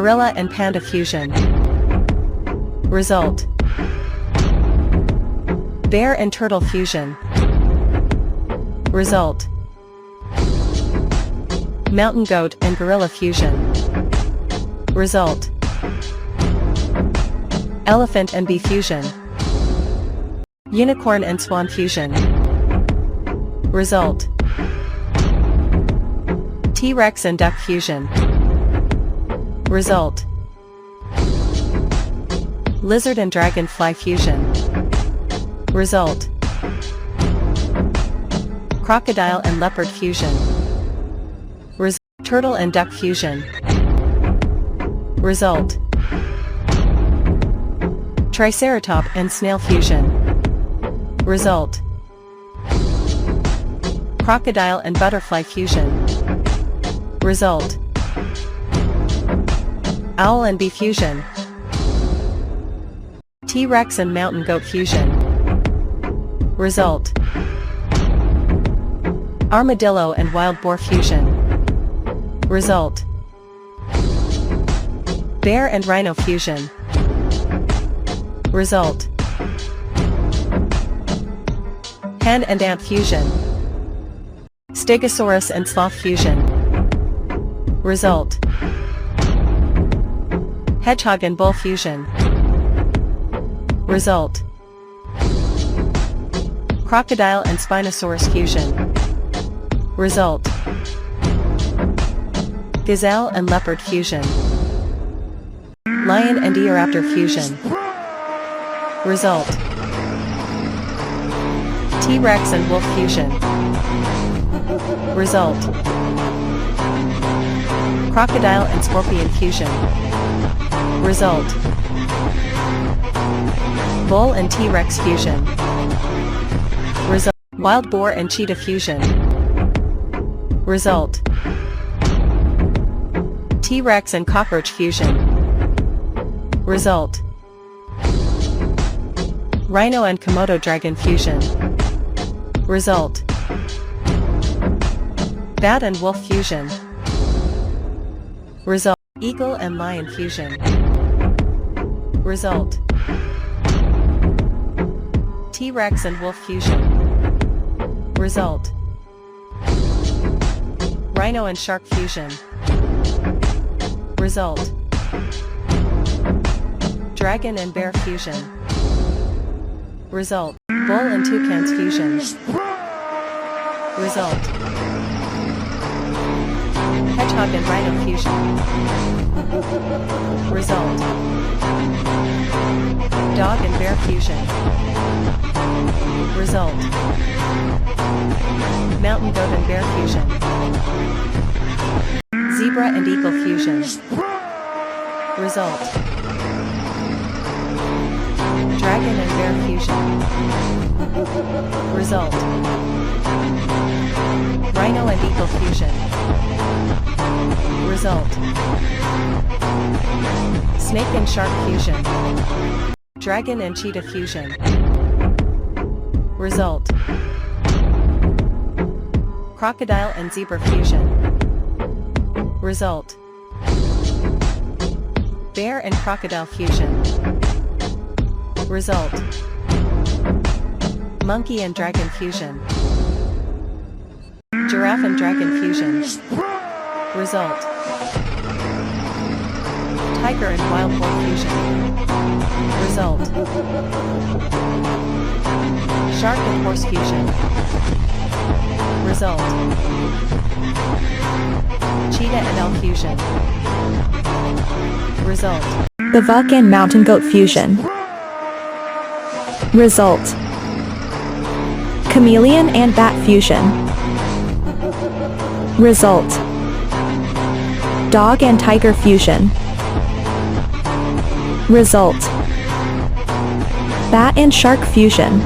Gorilla and panda fusion. Result. Bear and turtle fusion. Result. Mountain goat and gorilla fusion. Result. Elephant and bee fusion. Unicorn and swan fusion. Result. T-Rex and duck fusion. Result. Lizard and dragonfly fusion. Result. Crocodile and leopard fusion. Turtle and duck fusion. Result. Triceratop and snail fusion. Result. Crocodile and butterfly fusion. Result. Owl and bee fusion. T-Rex and mountain goat fusion. Result. Armadillo and wild boar fusion. Result. Bear and rhino fusion. Result. Hen and ant fusion. Stegosaurus and sloth fusion. Result. Hedgehog and bull fusion. Result. Crocodile and Spinosaurus fusion. Result. Gazelle and leopard fusion. Lion and Eoraptor fusion. Result. T-Rex and wolf fusion. Result. Crocodile and scorpion fusion. Result. Bull and T-Rex fusion. Result. Wild boar and cheetah fusion. Result. T-Rex and cockroach fusion. Result. Rhino and Komodo dragon fusion. Result. Bat and wolf fusion. Result. Eagle and lion fusion. Result. T-Rex and wolf fusion. Result. Rhino and shark fusion. Result. Dragon and bear fusion. Result. Bull and toucans fusion. Result. Hedgehog and rhino fusion. Result. Dog and bear fusion. Result. Mountain goat and bear fusion. Zebra and eagle fusion. Result. Dragon and bear fusion. Result. Rhino and eagle fusion. Result. Snake and shark fusion. Dragon and cheetah fusion. Result. Crocodile and zebra fusion. Result. Bear and crocodile fusion. Result. Monkey and dragon fusion. Giraffe and dragon fusion. Result. Tiger and wild boar fusion. Result. Shark and horse fusion. Result. Cheetah and elk fusion. Result. The buck and mountain goat fusion. Result. Chameleon and bat fusion. Result. Dog and tiger fusion. Result. Bat and shark fusion.